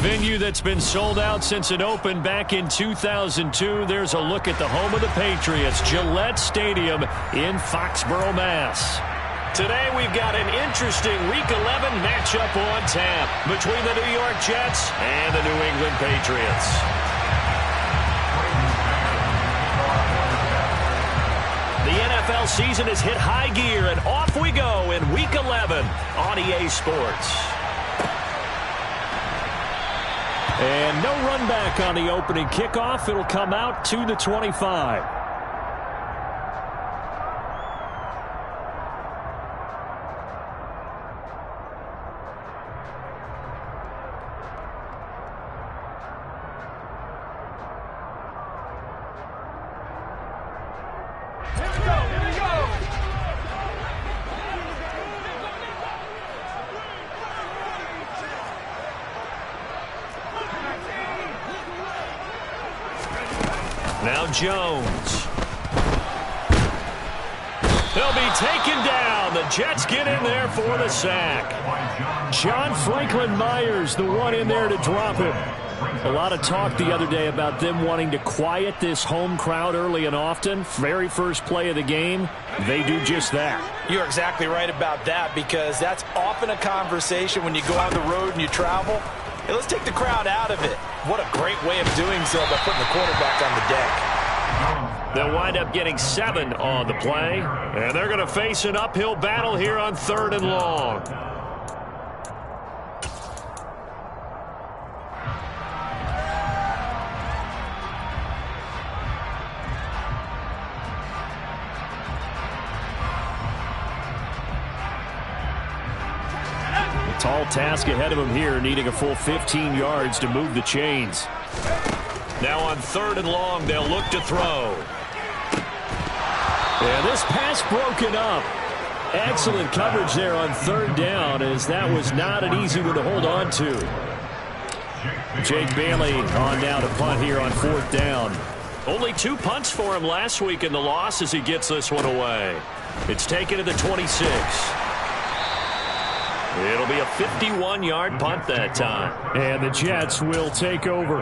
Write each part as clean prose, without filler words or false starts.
venue that's been sold out since it opened back in 2002. There's a look at the home of the Patriots, Gillette Stadium in Foxborough, Mass. Today we've got an interesting Week 11 matchup on tap between the New York Jets and the New England Patriots. The NFL season has hit high gear, and off we go in Week 11 on EA Sports. And no run back on the opening kickoff. It'll come out to the 25. Now Jones. They'll be taken down. The Jets get in there for the sack. John Franklin Myers, the one in there to drop him. A lot of talk the other day about them wanting to quiet this home crowd early and often. Very first play of the game, they do just that. You're exactly right about that, because that's often a conversation when you go on the road and you travel. Hey, let's take the crowd out of it. What a great way of doing so by putting the quarterback on the deck. They'll wind up getting 7 on the play, and they're going to face an uphill battle here on 3rd and long. Tall task ahead of him here, needing a full 15 yards to move the chains. Now on 3rd and long, they'll look to throw. And this pass broken up. Excellent coverage there on 3rd down, as that was not an easy one to hold on to. Jake Bailey on down to punt here on 4th down. Only 2 punts for him last week in the loss as he gets this one away. It's taken to the 26. It'll be a 51-yard punt that time. And the Jets will take over.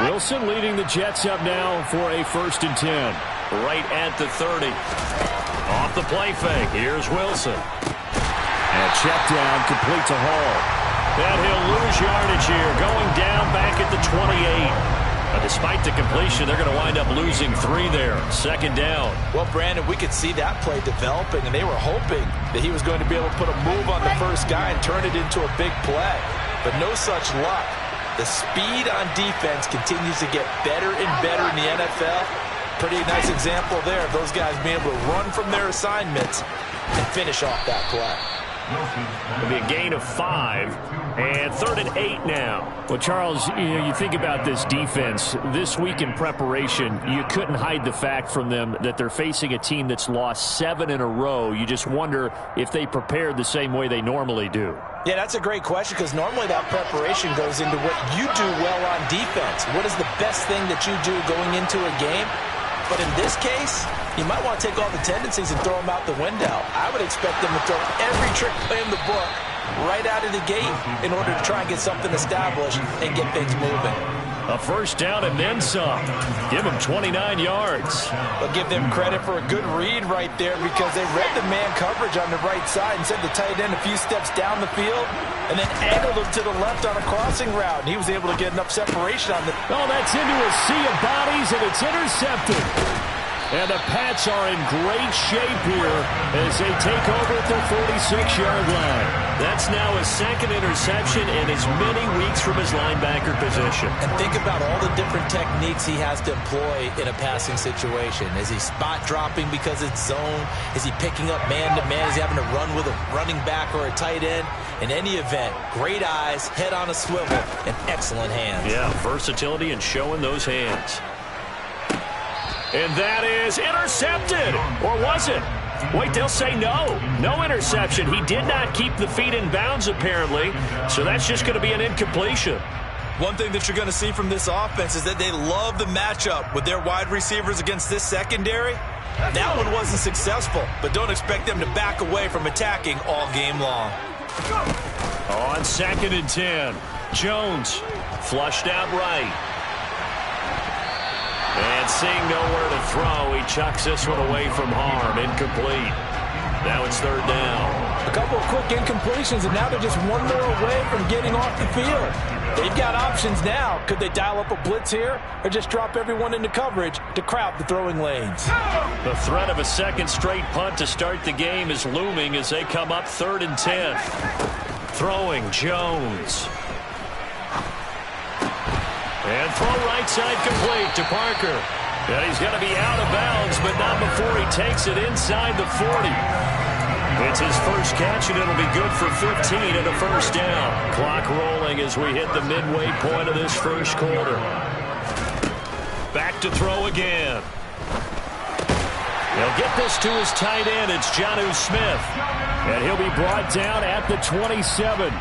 Wilson leading the Jets up now for a 1st and 10. Right at the 30. Off the play fake. Here's Wilson. And check down complete to Hall. And he'll lose yardage here. Going down back at the 28. Despite the completion, they're going to wind up losing 3 there. 2nd down. Well, Brandon, we could see that play developing, and they were hoping that he was going to be able to put a move on the first guy and turn it into a big play. But no such luck. The speed on defense continues to get better and better in the NFL. Pretty nice example there of those guys being able to run from their assignments and finish off that play. It'll be a gain of 5, and 3rd and 8 now. Well, Charles, you think about this defense. This week in preparation, you couldn't hide the fact from them that they're facing a team that's lost 7 in a row. You just wonder if they prepared the same way they normally do. Yeah, that's a great question, because normally that preparation goes into what you do well on defense. What is the best thing that you do going into a game? But in this case, you might want to take all the tendencies and throw them out the window. I would expect them to throw every trick play in the book right out of the gate in order to try and get something established and get things moving. A 1st down and then some. Give them 29 yards. I'll give them credit for a good read right there, because they read the man coverage on the right side and sent the tight end a few steps down the field and then angled him to the left on a crossing route. And he was able to get enough separation on the... Oh, that's into a sea of bodies, and it's intercepted. And the Pats are in great shape here as they take over at their 46-yard line. That's now his 2nd interception in as many weeks from his linebacker position. And think about all the different techniques he has to employ in a passing situation. Is he spot dropping because it's zone? Is he picking up man-to-man? Is he having to run with a running back or a tight end? In any event, great eyes, head on a swivel, and excellent hands. Yeah, versatility and showing those hands. And that is intercepted. Or was it? Wait, they'll say no. No interception. He did not keep the feet in bounds, apparently. So that's just going to be an incompletion. One thing that you're going to see from this offense is that they love the matchup with their wide receivers against this secondary. That one wasn't successful, but don't expect them to back away from attacking all game long. On 2nd and 10, Jones flushed out right. And seeing nowhere to throw, he chucks this one away from harm. Incomplete. Now it's 3rd down. A couple of quick incompletions, and now they're just one more away from getting off the field. They've got options now. Could they dial up a blitz here or just drop everyone into coverage to crowd the throwing lanes? The threat of a second straight punt to start the game is looming as they come up 3rd and 10. Throwing Jones. And throw right side complete to Parker. And he's going to be out of bounds, but not before he takes it inside the 40. It's his first catch, and it'll be good for 15 and a 1st down. Clock rolling as we hit the midway point of this first quarter. Back to throw again. He'll get this to his tight end. It's Jonnu Smith. And he'll be brought down at the 27.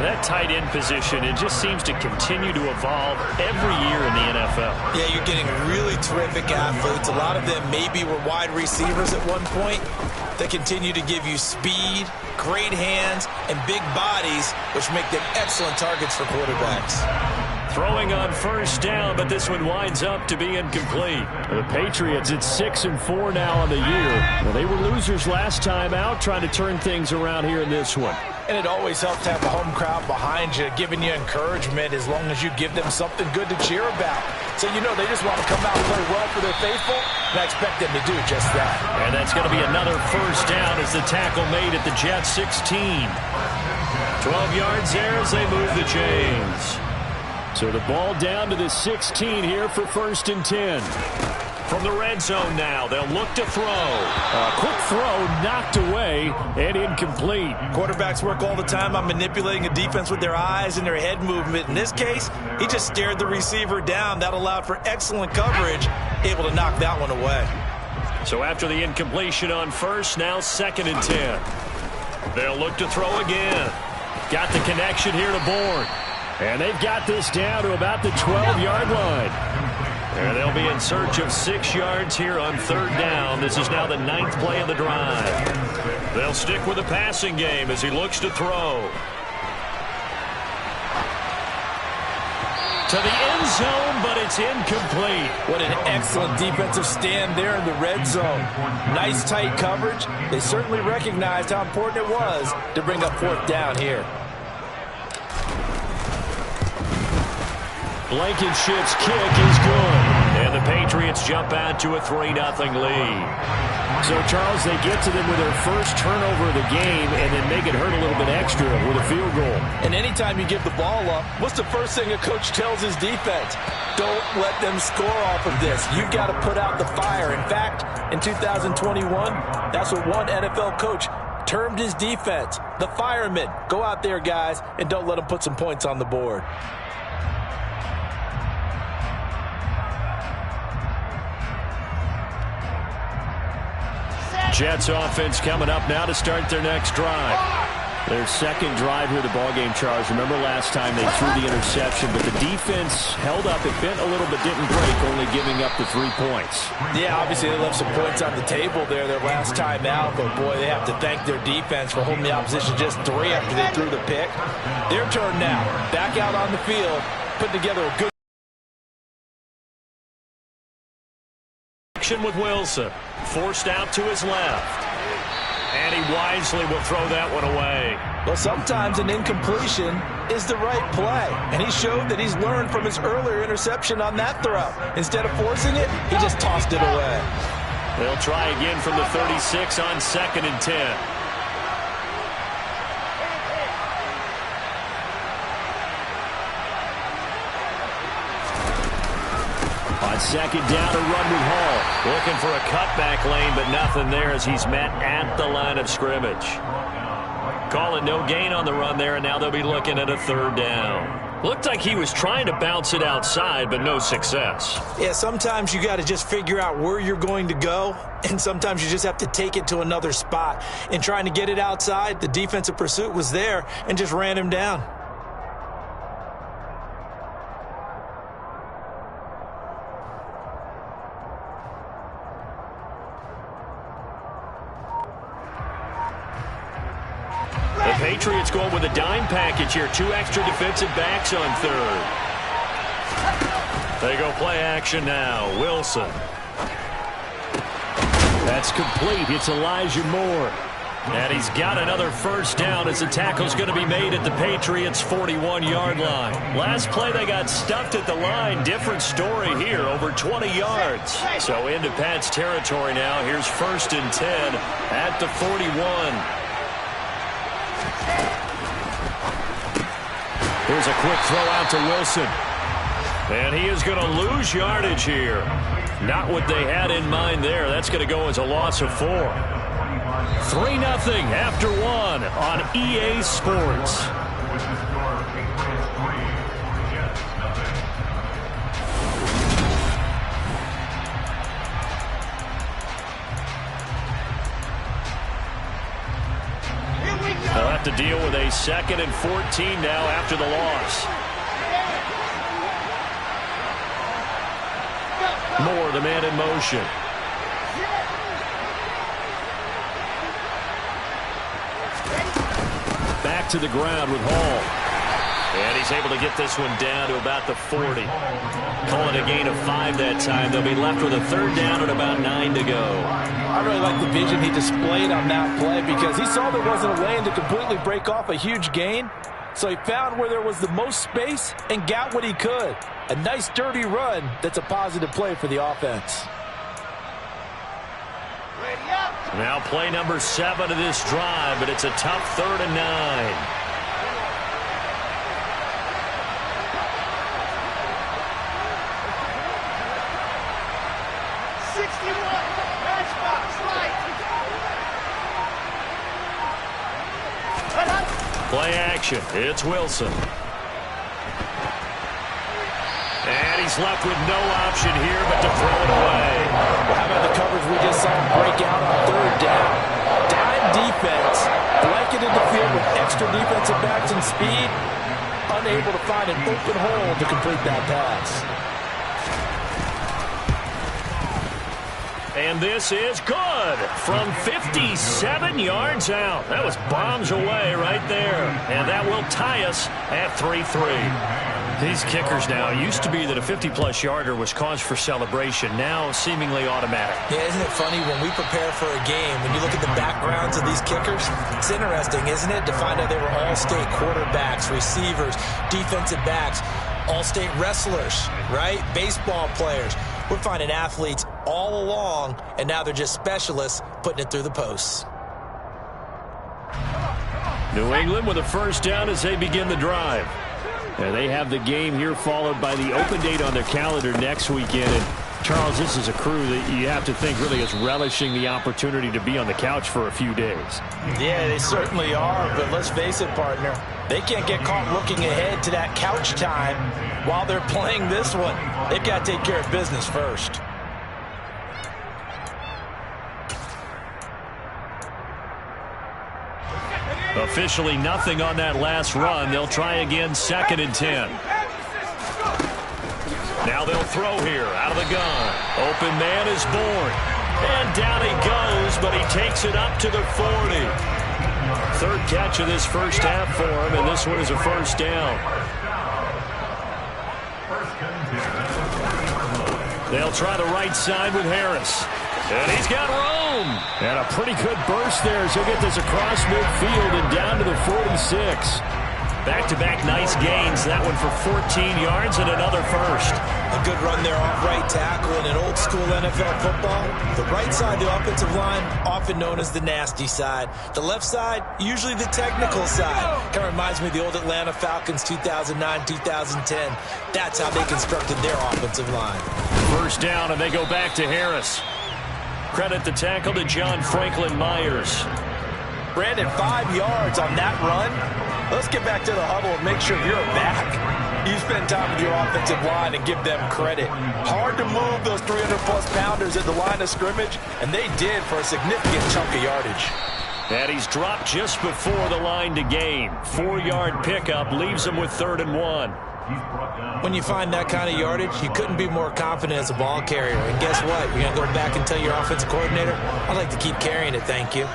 That tight end position, it just seems to continue to evolve every year in the NFL. Yeah, you're getting really terrific athletes. A lot of them maybe were wide receivers at one point. They continue to give you speed, great hands, and big bodies, which make them excellent targets for quarterbacks. Throwing on 1st down, but this one winds up to be incomplete. The Patriots at 6-4 now on the year. Well, they were losers last time out, trying to turn things around here in this one. And it always helps to have the home crowd behind you, giving you encouragement as long as you give them something good to cheer about. So you know they just want to come out and play well for their faithful, and I expect them to do just that. And that's going to be another 1st down as the tackle made at the Jets 16. 12 yards there as they move the chains. So the ball down to the 16 here for 1st and 10. From the red zone now, they'll look to throw. A quick throw knocked away and incomplete. Quarterbacks work all the time on manipulating a defense with their eyes and their head movement. In this case, he just stared the receiver down. That allowed for excellent coverage, able to knock that one away. So after the incompletion on 1st, now 2nd and 10. They'll look to throw again. Got the connection here to Bourne. And they've got this down to about the 12-yard line. And they'll be in search of 6 yards here on 3rd down. This is now the 9th play of the drive. They'll stick with the passing game as he looks to throw. To the end zone, but it's incomplete. What an excellent defensive stand there in the red zone. Nice tight coverage. They certainly recognized how important it was to bring up 4th down here. Blankenship's kick is good. And the Patriots jump out to a 3-0 lead. So, Charles, they get to them with their first turnover of the game and then make it hurt a little bit extra with a field goal. And anytime you give the ball up, what's the first thing a coach tells his defense? Don't let them score off of this. You've got to put out the fire. In fact, in 2021, that's what one NFL coach termed his defense. The firemen. Go out there, guys, and don't let them put some points on the board. Jets offense coming up now to start their next drive. Their second drive here of the ballgame, Charles. Remember last time they threw the interception, but the defense held up. It bent a little but didn't break, only giving up the 3 points. Yeah, obviously they left some points on the table there their last time out, but boy, they have to thank their defense for holding the opposition just 3 after they threw the pick. Their turn now. Back out on the field, put together a good action with Wilson. Forced out to his left. And he wisely will throw that one away. Well, sometimes an incompletion is the right play. And he showed that he's learned from his earlier interception on that throw. Instead of forcing it, he just tossed it away. They'll try again from the 36 on 2nd and 10. On 2nd down, a run with Hall. Looking for a cutback lane, but nothing there as he's met at the line of scrimmage. Calling no gain on the run there, and now they'll be looking at a 3rd down. Looked like he was trying to bounce it outside, but no success. Yeah, sometimes you got to just figure out where you're going to go, and sometimes you just have to take it to another spot. In trying to get it outside, the defensive pursuit was there and just ran him down. Patriots going with a dime package here. 2 extra defensive backs on third. They go play action now. Wilson. That's complete. It's Elijah Moore. And he's got another first down as the tackle's going to be made at the Patriots' 41-yard line. Last play, they got stuffed at the line. Different story here, over 20 yards. So into Pat's territory now. Here's 1st and 10 at the 41. Here's a quick throw out to Wilson. And he is going to lose yardage here. Not what they had in mind there. That's going to go as a loss of 4. 3-0 after 1 on EA Sports. They'll have to deal with a 2nd and 14 now after the loss. Moore, the man in motion. Back to the ground with Hall. And he's able to get this one down to about the 40. Calling a gain of 5 that time. They'll be left with a 3rd down and about 9 to go. I really like the vision he displayed on that play because he saw there wasn't a lane to completely break off a huge gain. So he found where there was the most space and got what he could. A nice dirty run that's a positive play for the offense. Now play number 7 of this drive, but it's a tough 3rd and 9. Play action. It's Wilson. And he's left with no option here but to throw it away. Well, how about the coverage we just saw him break out on 3rd down? Dime defense, blanketed the field with extra defensive backs and speed, unable to find an open hole to complete that pass. And this is good from 57 yards out. That was bombs away right there. And that will tie us at 3-3. These kickers now, used to be that a 50-plus yarder was cause for celebration. Now seemingly automatic. Yeah, isn't it funny when we prepare for a game, when you look at the backgrounds of these kickers, it's interesting, isn't it, to find out they were all-state quarterbacks, receivers, defensive backs, all-state wrestlers, right? Baseball players. We're finding athletes all along, and now they're just specialists putting it through the posts. New England with a first down as they begin the drive. And they have the game here followed by the open date on their calendar next weekend. And Charles, this is a crew that you have to think really is relishing the opportunity to be on the couch for a few days. Yeah, they certainly are, but let's face it, partner. They can't get caught looking ahead to that couch time while they're playing this one. They've got to take care of business first. Officially nothing on that last run. They'll try again, 2nd and 10. Now they'll throw here out of the gun. Open man is born. And down he goes, but he takes it up to the 40. 3rd catch of this first half for him, and this one is a first down. They'll try the right side with Harris. And he's got room. And a pretty good burst there as he'll get this across midfield and down to the 46. Back-to-back nice gains. That one for 14 yards and another first. A good run there off right tackle in an old-school NFL football. The right side, the offensive line, often known as the nasty side. The left side, usually the technical side. Kind of reminds me of the old Atlanta Falcons 2009, 2010. That's how they constructed their offensive line. First down, and they go back to Harris. Credit the tackle to John Franklin Myers. Brandon, 5 yards on that run. Let's get back to the huddle and make sure you're back. You spend time with your offensive line and give them credit. Hard to move those 300-plus pounders at the line of scrimmage, and they did for a significant chunk of yardage. And he's dropped just before the line to gain. 4-yard pickup leaves him with 3rd and 1. When you find that kind of yardage, you couldn't be more confident as a ball carrier. And guess what? You're going to go back and tell your offensive coordinator, I'd like to keep carrying it, thank you.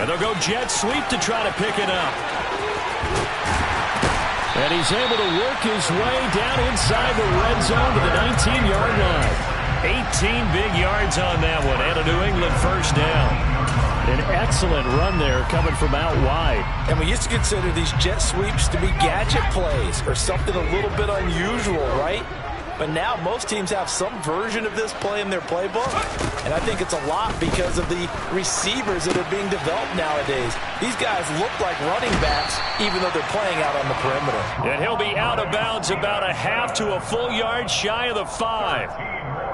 And they'll go jet sweep to try to pick it up. And he's able to work his way down inside the red zone to the 19-yard line. 18 big yards on that one, and a New England first down. An excellent run there coming from out wide. And we used to consider these jet sweeps to be gadget plays or something a little bit unusual, right? But now most teams have some version of this play in their playbook. And I think it's a lot because of the receivers that are being developed nowadays. These guys look like running backs even though they're playing out on the perimeter. And he'll be out of bounds about a half to a full yard shy of the 5.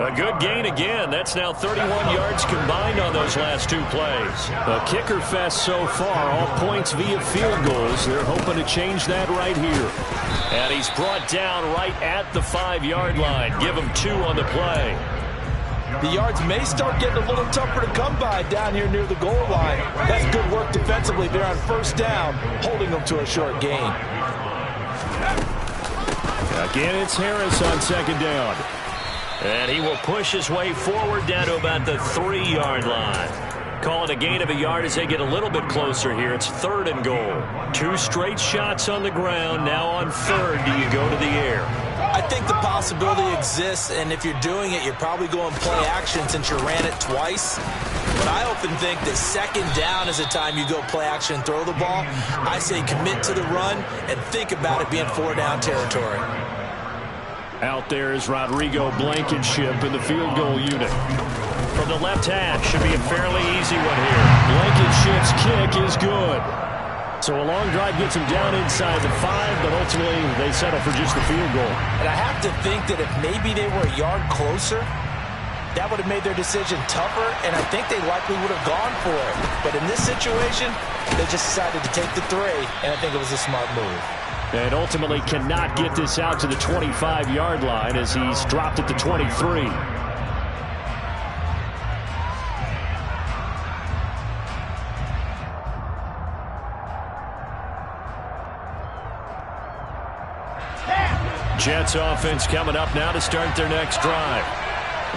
A good gain again. That's now 31 yards combined on those last two plays. A kicker fest so far. All points via field goals. They're hoping to change that right here. And he's brought down right at the 5-yard line. Give him 2 on the play. The yards may start getting a little tougher to come by down here near the goal line. That's good work defensively there on first down, holding them to a short gain. Again, it's Harris on second down. And he will push his way forward down to about the 3-yard line. Call it a gain of a yard as they get a little bit closer here. It's 3rd and goal. 2 straight shots on the ground. Now on 3rd, do you go to the air? I think the possibility exists, and if you're doing it, you're probably going play action since you ran it twice. But I often think that second down is the time you go play action and throw the ball. I say commit to the run and think about it being 4-down territory. Out there is Rodrigo Blankenship in the field goal unit. From the left hash, should be a fairly easy one here. Blankenship's kick is good. So a long drive gets him down inside the 5, but ultimately they settle for just the field goal. And I have to think that if maybe they were a yard closer, that would have made their decision tougher, and I think they likely would have gone for it. But in this situation, they just decided to take the 3, and I think it was a smart move. And ultimately cannot get this out to the 25-yard line as he's dropped at the 23. Jets offense coming up now to start their next drive.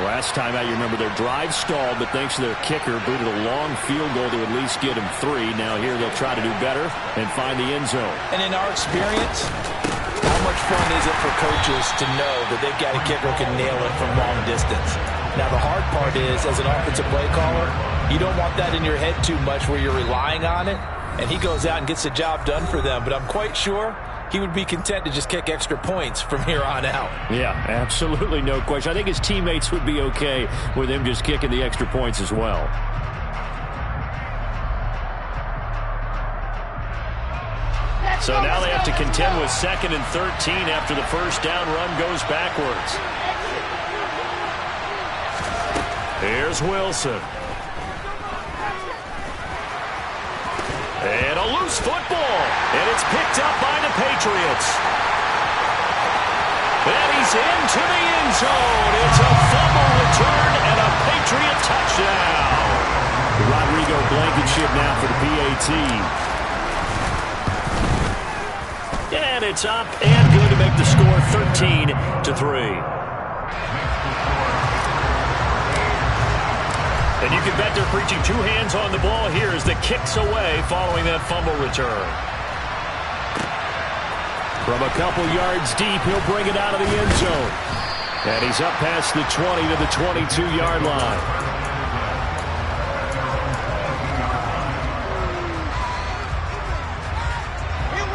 Last time out, you remember their drive stalled, but thanks to their kicker, booted a long field goal to at least get him 3. Now here they'll try to do better and find the end zone. And in our experience, how much fun is it for coaches to know that they've got a kicker who can nail it from long distance? Now the hard part is, as an offensive play caller, you don't want that in your head too much where you're relying on it, and he goes out and gets the job done for them. But I'm quite sure he would be content to just kick extra points from here on out. Yeah, absolutely no question. I think his teammates would be okay with him just kicking the extra points as well. So now they have to contend with 2nd and 13 after the first down run goes backwards. Here's Wilson. And a loose football. And it's picked up by the Patriots. And he's into the end zone. It's a fumble return and a Patriot touchdown. Rodrigo Blankenship now for the PAT. And it's up and good to make the score 13-3. And you can bet they're preaching 2 hands on the ball here as the kick's away following that fumble return. From a couple yards deep, he'll bring it out of the end zone. And he's up past the 20 to the 22-yard line.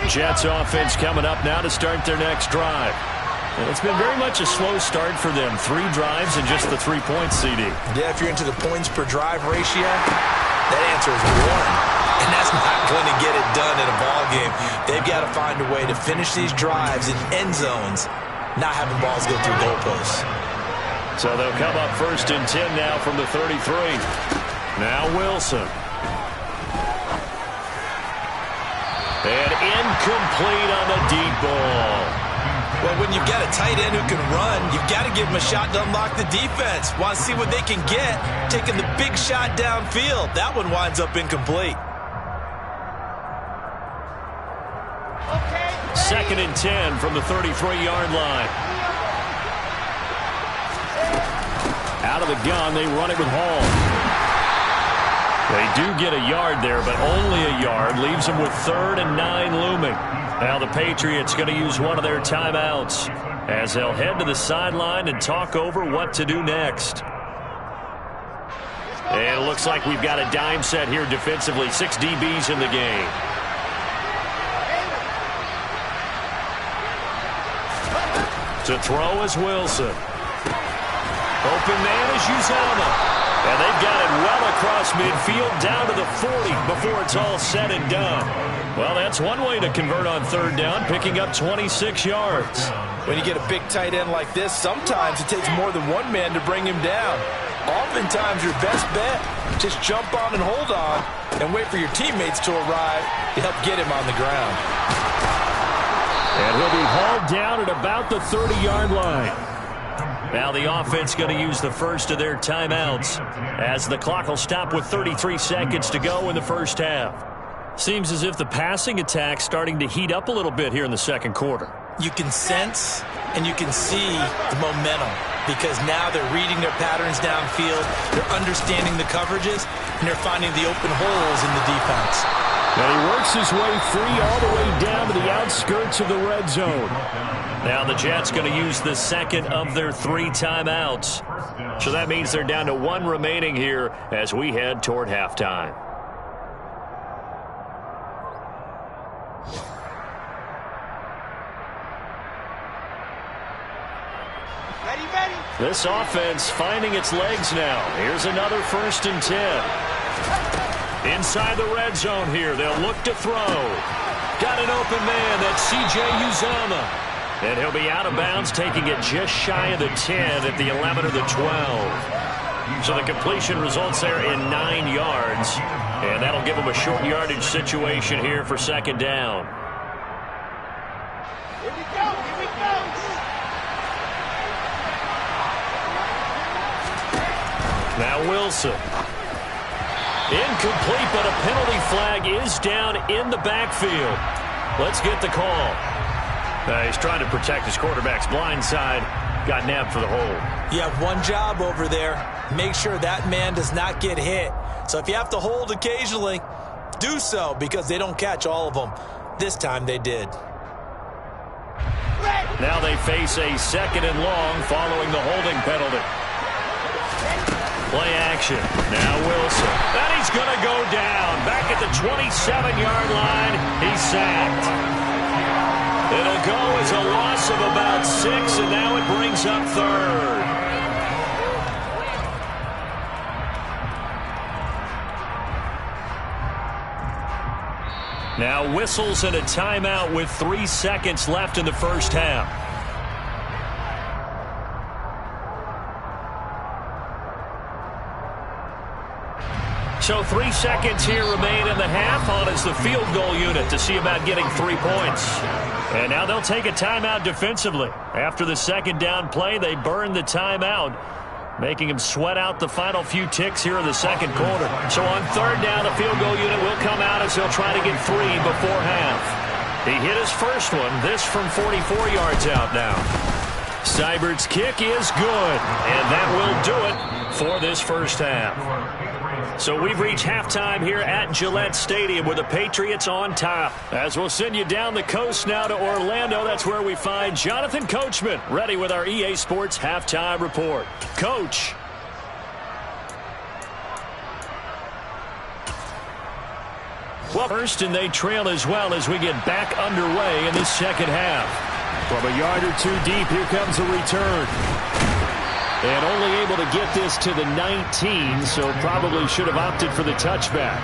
Jets offense coming up now to start their next drive. And it's been very much a slow start for them. 3 drives and just the 3 points, CD. Yeah, if you're into the points per drive ratio, that answer is 1. And that's not going to get it done in a ball game. They've got to find a way to finish these drives in end zones, not having balls go through goalposts. So they'll come up 1st and 10 now from the 33. Now Wilson. And incomplete on the deep ball. Well, when you've got a tight end who can run, you've got to give him a shot to unlock the defense. Want to see what they can get, taking the big shot downfield. That one winds up incomplete. 2nd and 10 from the 33-yard line. Out of the gun, they run it with Hall. They do get a yard there, but only a yard. Leaves them with 3rd and 9 looming. Now the Patriots going to use one of their timeouts as they'll head to the sideline and talk over what to do next. And it looks like we've got a dime set here defensively. 6 DBs in the game. To throw is Wilson. Open man is Uzomah. And they've got it well across midfield down to the 40 before it's all said and done. Well, that's one way to convert on 3rd down, picking up 26 yards. When you get a big tight end like this, sometimes it takes more than one man to bring him down. Oftentimes, your best bet, just jump on and hold on and wait for your teammates to arrive to help get him on the ground. And he'll be hauled down at about the 30-yard line. Now the offense going to use the first of their timeouts as the clock will stop with 33 seconds to go in the first half. Seems as if the passing attack's starting to heat up a little bit here in the second quarter. You can sense and you can see the momentum because now they're reading their patterns downfield, they're understanding the coverages, and they're finding the open holes in the defense. And he works his way free all the way down to the outskirts of the red zone. Now the Jets going to use the second of their 3 timeouts. So that means they're down to 1 remaining here as we head toward halftime. Ready. This offense finding its legs now. Here's another 1st and 10. Inside the red zone here. They'll look to throw. Got an open man. That's C.J. Uzomah. And he'll be out of bounds, taking it just shy of the 10 at the 11 or the 12. So the completion results there in 9 yards. And that'll give him a short yardage situation here for 2nd down. Here we go. Now Wilson. Incomplete, but a penalty flag is down in the backfield. Let's get the call. He's trying to protect his quarterback's blind side. Got nabbed for the hold. You have one job over there. Make sure that man does not get hit. So if you have to hold occasionally, do so because they don't catch all of them. This time they did. Now they face a 2nd and long following the holding penalty. Play action. Now Wilson. And he's going to go down. Back at the 27-yard line. He's sacked. It'll go as a loss of about 6, and now it brings up 3rd. Now whistles and a timeout with 3 seconds left in the first half. So 3 seconds here remain in the half. On is the field goal unit to see about getting 3 points. And now they'll take a timeout defensively. After the 2nd down play, they burn the timeout, making him sweat out the final few ticks here in the second quarter. So on 3rd down, the field goal unit will come out as they'll try to get 3 before half. He hit his first one, this from 44 yards out now. Seibert's kick is good, and that will do it for this first half. So we've reached halftime here at Gillette Stadium with the Patriots on top. As we'll send you down the coast now to Orlando, that's where we find Jonathan Coachman ready with our EA Sports Halftime Report. Coach. Well, first, and they trail as well as we get back underway in the second half. From a yard or 2 deep, here comes a return. And only able to get this to the 19, so probably should have opted for the touchback.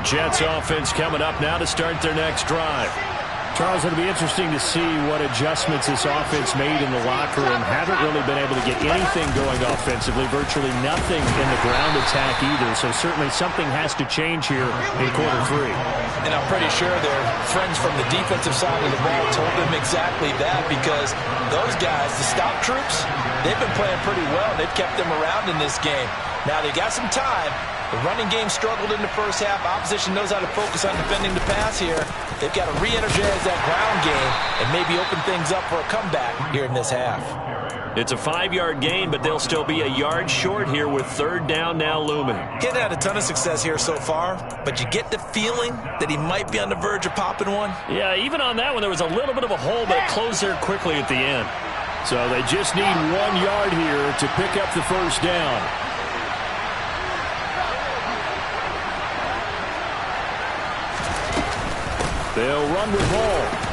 Jets offense coming up now to start their next drive. Charles, it'll be interesting to see what adjustments this offense made in the locker room. Haven't really been able to get anything going offensively, virtually nothing in the ground attack either. So certainly something has to change here in quarter 3. And I'm pretty sure their friends from the defensive side of the ball told them exactly that because those guys, the stop troops, they've been playing pretty well. They've kept them around in this game. Now they got some time. The running game struggled in the first half. Opposition knows how to focus on defending the pass here. They've got to re-energize that ground game and maybe open things up for a comeback here in this half. It's a 5-yard gain, but they'll still be a yard short here with third down now looming. He's had a ton of success here so far, but you get the feeling that he might be on the verge of popping one. Yeah, even on that one, there was a little bit of a hole, but it closed there quickly at the end. So they just need 1 yard here to pick up the first down. They'll run with Hall.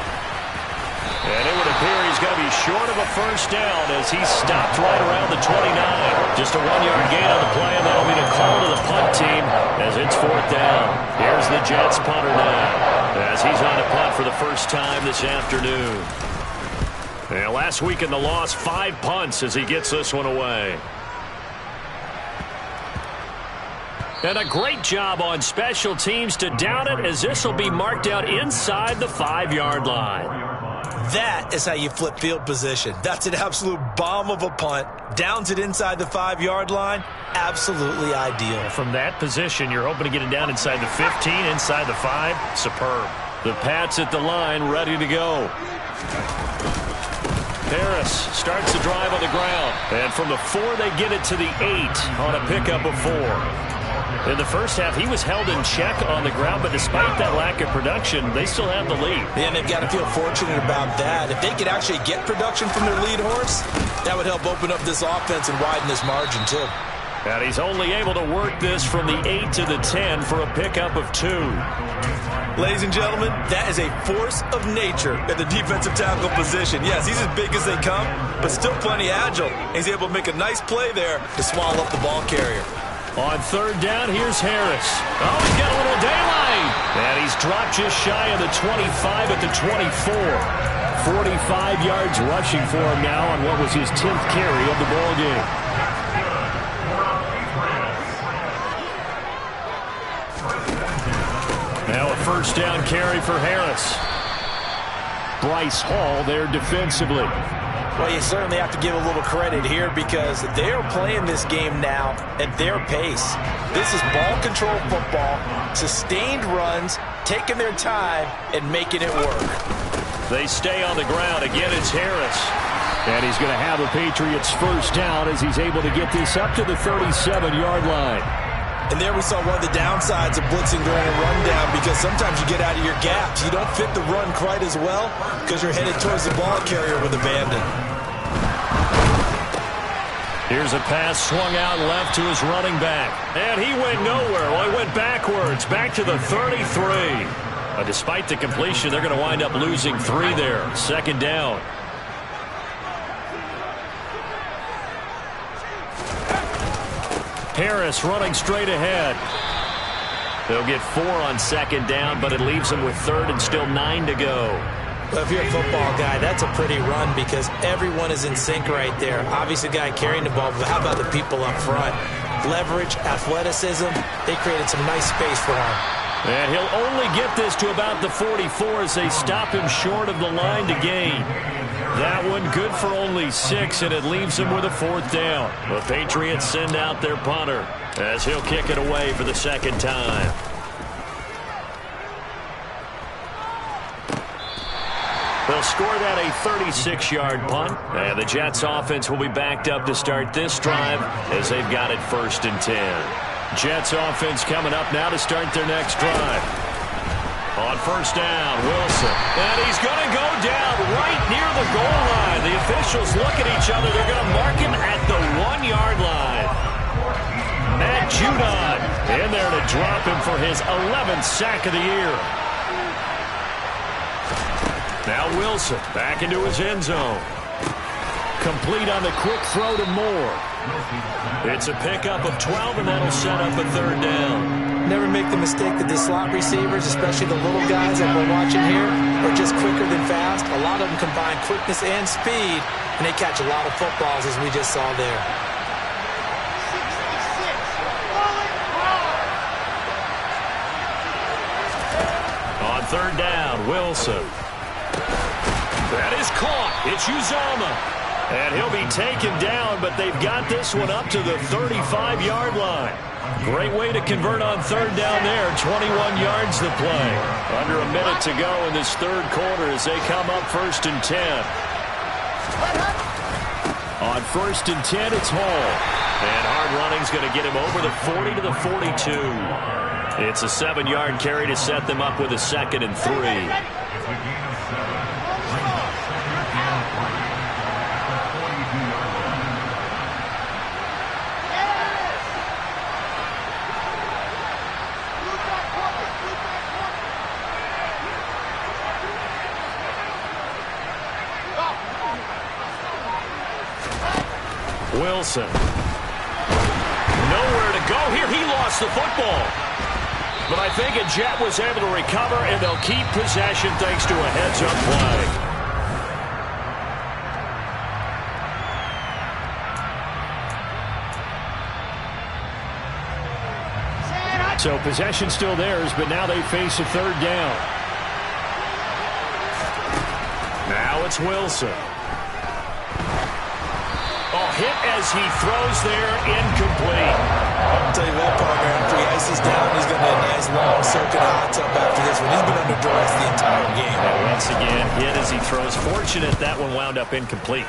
And it would appear he's going to be short of a first down as he's stopped right around the 29. Just a 1-yard gain on the play, and that'll be the call to the punt team as it's fourth down. Here's the Jets punter now as he's on a punt for the first time this afternoon. And last week in the loss, 5 punts as he gets this one away. And a great job on special teams to down it as this will be marked out inside the 5-yard line. That is how you flip field position. That's an absolute bomb of a punt. Downs it inside the 5-yard line. Absolutely ideal. From that position, you're hoping to get it down inside the 15, inside the 5. Superb. The Pats at the line, ready to go. Harris starts the drive on the ground. And from the 4, they get it to the 8 on a pickup of 4. In the first half, he was held in check on the ground, but despite that lack of production, they still have the lead. And they've got to feel fortunate about that. If they could actually get production from their lead horse, that would help open up this offense and widen this margin, too. And he's only able to work this from the 8 to the 10 for a pickup of 2. Ladies and gentlemen, that is a force of nature at the defensive tackle position. Yes, he's as big as they come, but still plenty agile. He's able to make a nice play there to swallow up the ball carrier. On third down, here's Harris. Oh, he's got a little daylight. And he's dropped just shy of the 25 at the 24. 45 yards rushing for him now on what was his 10th carry of the ball game. Now a first down carry for Harris. Bryce Hall there defensively. Well, you certainly have to give a little credit here because they are playing this game now at their pace. This is ball control football, sustained runs, taking their time, and making it work. They stay on the ground. Again, it's Harris. And he's going to have a Patriots first down as he's able to get this up to the 37-yard line. And there we saw one of the downsides of blitzing during a rundown because sometimes you get out of your gaps. You don't fit the run quite as well because you're headed towards the ball carrier with abandon. Here's a pass swung out left to his running back. And he went nowhere. Well, he went backwards, back to the 33. Despite the completion, they're going to wind up losing 3 there. Second down. Harris running straight ahead. They'll get 4 on second down, but it leaves them with third and still 9 to go. Well, if you're a football guy, that's a pretty run because everyone is in sync right there. Obviously, the guy carrying the ball, but how about the people up front? Leverage, athleticism, they created some nice space for him. And he'll only get this to about the 44 as they stop him short of the line to gain. That one good for only 6, and it leaves him with a 4th down. The Patriots send out their punter as he'll kick it away for the second time. They'll score that a 36-yard punt, and the Jets offense will be backed up to start this drive as they've got it first and 10. Jets offense coming up now to start their next drive. On first down, Wilson. And he's going to go down right near the goal line. The officials look at each other. They're going to mark him at the 1-yard line. Matt Judon in there to drop him for his 11th sack of the year. Now Wilson back into his end zone. Complete on the quick throw to Moore. It's a pickup of 12, and that'll set up a third down. Never make the mistake that the slot receivers, especially the little guys that we're watching here, are just quicker than fast. A lot of them combine quickness and speed, and they catch a lot of footballs, as we just saw there. On third down, Wilson. That is caught. It's Uzomah. And he'll be taken down, but they've got this one up to the 35-yard line. Great way to convert on third down there. 21 yards to play. Under a minute to go in this third quarter as they come up first and 10. On 1st and 10, it's Hall. And hard running's going to get him over the 40 to the 42. It's a 7-yard carry to set them up with a 2nd and 3. Wilson. Nowhere to go here. He lost the football. But I think a Jet was able to recover, and they'll keep possession thanks to a heads-up play. So possession still theirs, but now they face a 3rd down. Now it's Wilson. Hit as he throws there, incomplete. I'll tell you what, partner, after he ices down, he's going to have a nice long circuit hot tub after this one. He's been under duress the entire game. And once again, hit as he throws. Fortunate that one wound up incomplete.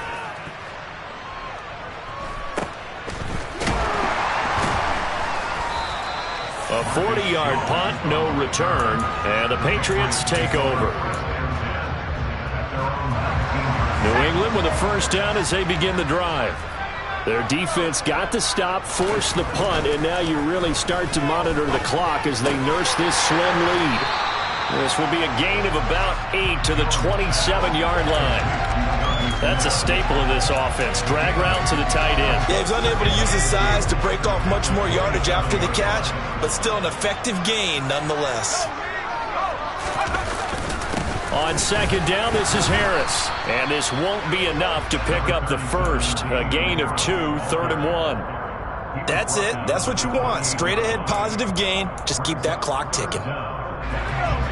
A 40-yard punt, no return, and the Patriots take over. New England with a 1st down as they begin the drive. Their defense got the stop, forced the punt, and now you really start to monitor the clock as they nurse this slim lead. This will be a gain of about 8 to the 27-yard line. That's a staple of this offense. Drag route to the tight end. Yeah, he's unable to use his size to break off much more yardage after the catch, but still an effective gain nonetheless. On 2nd down, this is Harris. And this won't be enough to pick up the first. A gain of 2, 3rd and 1. That's it. That's what you want. Straight ahead positive gain. Just keep that clock ticking.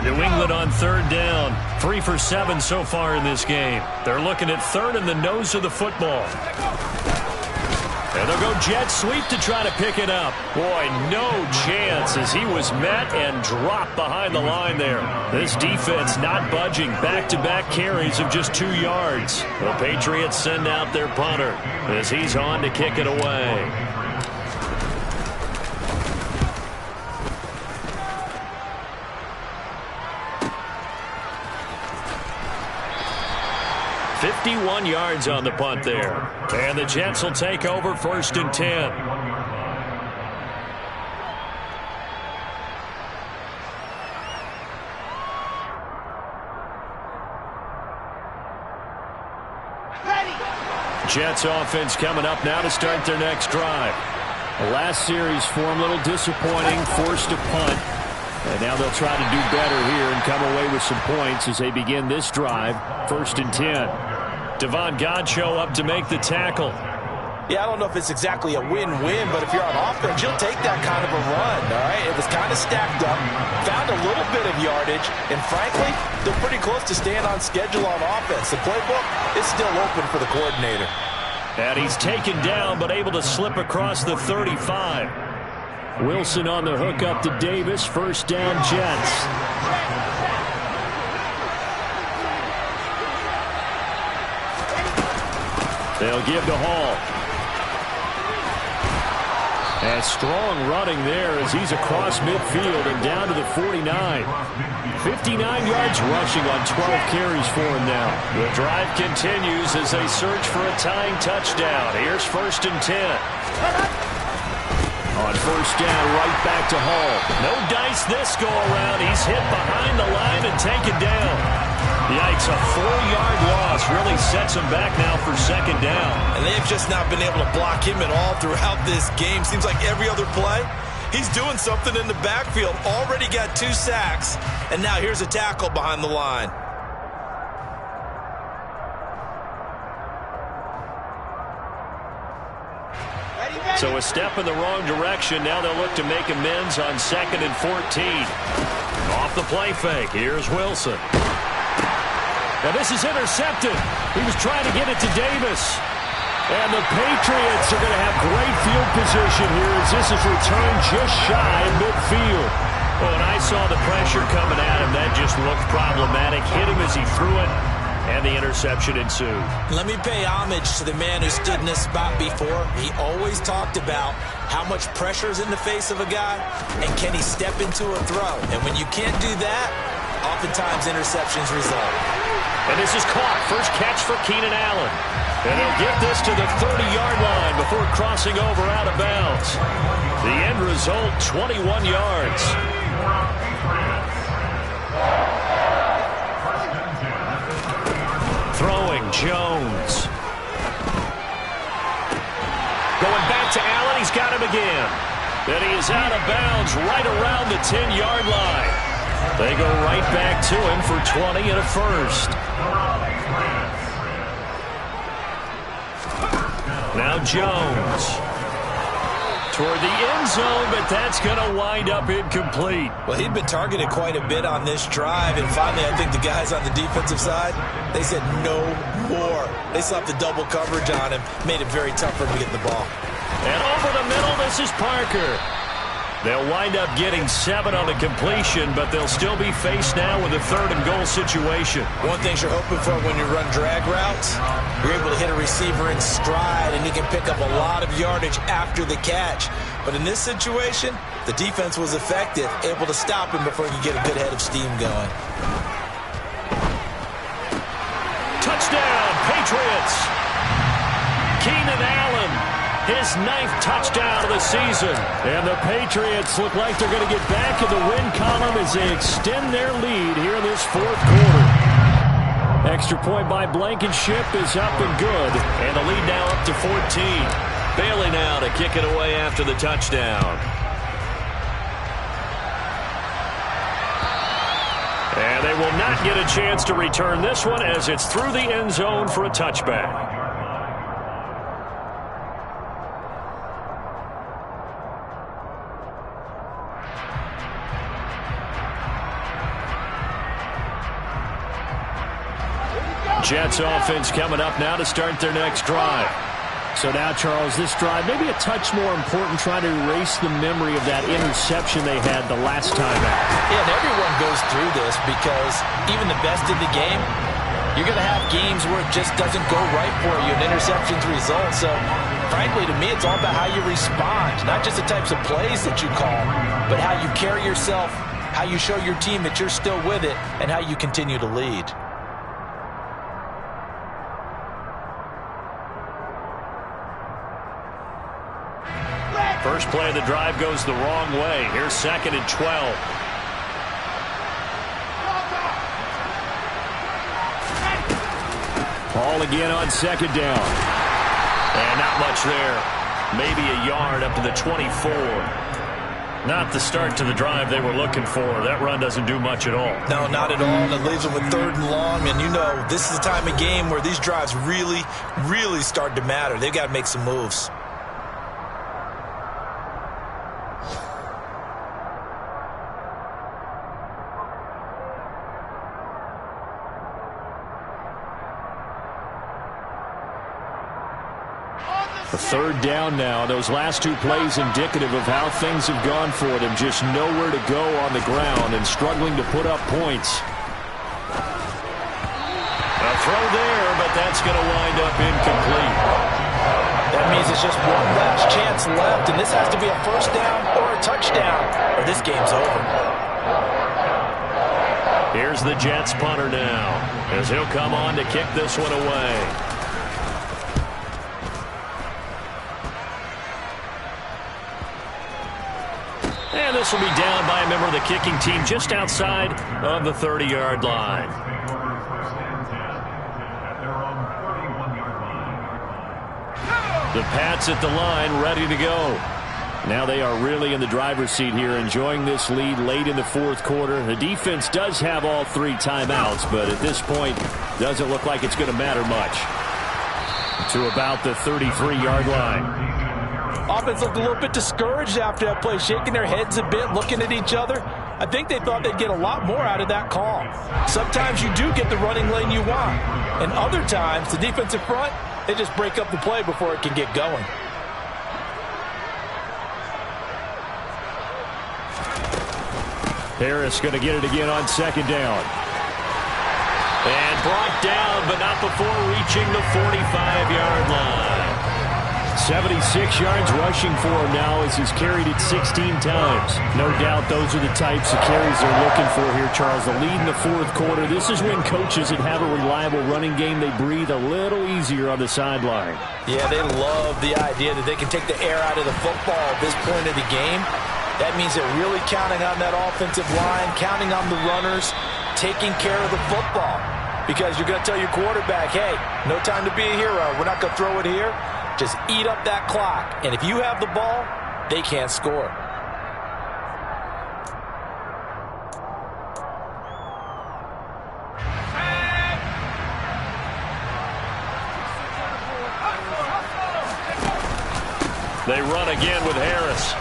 New England on 3rd down. 3 for 7 so far in this game. They're looking at 3rd in the nose of the football. And they'll go jet sweep to try to pick it up. Boy, no chance as he was met and dropped behind the line there. This defense not budging. Back-to-back carries of just 2 yards. The Patriots send out their punter as he's on to kick it away. .51 yards on the punt there. And the Jets will take over 1st and 10. Jets offense coming up now to start their next drive. The last series for them a little disappointing, forced a punt. And now they'll try to do better here and come away with some points as they begin this drive. 1st and 10. Devon Godchaux up to make the tackle. Yeah, I don't know if it's exactly a win-win, but if you're on offense, you'll take that kind of a run, all right? It was kind of stacked up, found a little bit of yardage, and frankly, they're pretty close to staying on schedule on offense. The playbook is still open for the coordinator. And he's taken down, but able to slip across the 35. Wilson on the hook up to Davis. 1st down, Jets. They'll give to Hall. And strong running there as he's across midfield and down to the 49. 59 yards rushing on 12 carries for him now. The drive continues as they search for a tying touchdown. Here's 1st and 10. On 1st down, right back to Hall. No dice this go around. He's hit behind the line and taken down. Yikes, a 4-yard loss really sets him back now for 2nd down. And they've just not been able to block him at all throughout this game. Seems like every other play, he's doing something in the backfield. Already got 2 sacks, and now here's a tackle behind the line. So a step in the wrong direction. Now they'll look to make amends on 2nd and 14. Off the play fake. Here's Wilson. Now this is intercepted. He was trying to get it to Davis. And the Patriots are going to have great field position here as this is returned just shy of midfield. Well, when I saw the pressure coming at him, that just looked problematic. Hit him as he threw it. and the interception ensued. Let me pay homage to the man who stood in this spot before. He always talked about how much pressure is in the face of a guy, and can he step into a throw. And when you can't do that, oftentimes interceptions result. And this is caught. First catch for Keenan Allen. And he'll get this to the 30-yard line before crossing over out of bounds. The end result, 21 yards. Throwing, Jones. Going back to Allen, he's got him again. And he is out of bounds right around the 10-yard line. They go right back to him for 20 and a first. Now Jones toward the end zone, but that's going to wind up incomplete. Well, he'd been targeted quite a bit on this drive, and finally I think the guys on the defensive side, they said no more. They slapped the double coverage on him, made it very tough for him to get the ball. And over the middle, this is Parker. They'll wind up getting 7 on the completion, but they'll still be faced now with a 3rd and goal situation. One thing you're hoping for when you run drag routes, you're able to hit a receiver in stride, and he can pick up a lot of yardage after the catch. But in this situation, the defense was effective, able to stop him before he could get a good head of steam going. Touchdown, Patriots! Keenan Allen. His 9th touchdown of the season. And the Patriots look like they're going to get back in the win column as they extend their lead here in this 4th quarter. Extra point by Blankenship is up and good. And the lead now up to 14. Bailey now to kick it away after the touchdown. And they will not get a chance to return this one as it's through the end zone for a touchback. Jets offense coming up now to start their next drive. So now, Charles, this drive maybe a touch more important, trying to erase the memory of that interception they had the last time out. Yeah, and everyone goes through this because even the best in the game, you're going to have games where it just doesn't go right for you, and interceptions result. So, frankly, to me, it's all about how you respond, not just the types of plays that you call, but how you carry yourself, how you show your team that you're still with it, and how you continue to lead. First play of the drive goes the wrong way. Here's 2nd and 12. Ball again on 2nd down. And not much there. Maybe a yard up to the 24. Not the start to the drive they were looking for. That run doesn't do much at all. No, not at all. And it leaves them with 3rd and long. And you know, this is the time of game where these drives really, really start to matter. They've got to make some moves. A 3rd down now. Those last 2 plays indicative of how things have gone for them. Just nowhere to go on the ground and struggling to put up points. A throw there, but that's going to wind up incomplete. That means it's just one last chance left, and this has to be a 1st down or a touchdown, or this game's over. Here's the Jets punter now, as he'll come on to kick this one away. And this will be down by a member of the kicking team just outside of the 30-yard line. The Pats at the line, ready to go. Now they are really in the driver's seat here, enjoying this lead late in the 4th quarter. The defense does have all 3 timeouts, but at this point, doesn't look like it's going to matter much. To about the 33-yard line. Offense looked a little bit discouraged after that play, shaking their heads a bit, looking at each other. I think they thought they'd get a lot more out of that call. Sometimes you do get the running lane you want, and other times, the defensive front, they just break up the play before it can get going. Harris going to get it again on 2nd down. And Brought down, but not before reaching the 45-yard line. 76 yards rushing for him now as he's carried it 16 times. No doubt those are the types of carries they're looking for here, Charles. The lead in the fourth quarter. This is when coaches that have a reliable running game, they breathe a little easier on the sideline. Yeah, they love the idea that they can take the air out of the football at this point of the game. That means they're really counting on that offensive line, counting on the runners, taking care of the football. Because you're going to tell your quarterback, hey, no time to be a hero. We're not going to throw it here. Just eat up that clock. And if you have the ball, they can't score. They run again with Harris.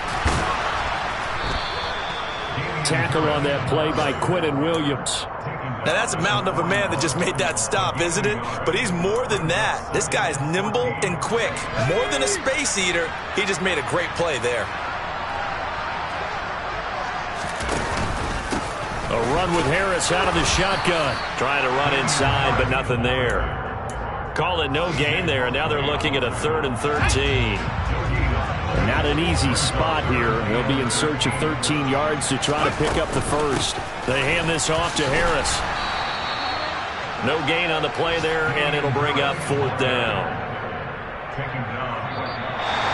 Tackle on that play by Quinnen Williams. Now, that's a mountain of a man that just made that stop, isn't it? But he's more than that. This guy's nimble and quick. More than a space eater, he just made a great play there. A run with Harris out of the shotgun. Trying to run inside, but nothing there. Call it no gain there, and now they're looking at a 3rd and 13. Not an easy spot here. They'll be in search of 13 yards to try to pick up the first. They hand this off to Harris. No gain on the play there, and it'll bring up 4th down.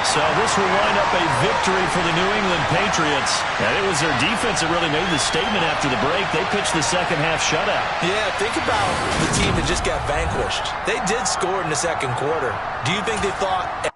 So this will wind up a victory for the New England Patriots. And it was their defense that really made the statement after the break. They pitched the second half shutout. Yeah, think about the team that just got vanquished. They did score in the second quarter. Do you think they thought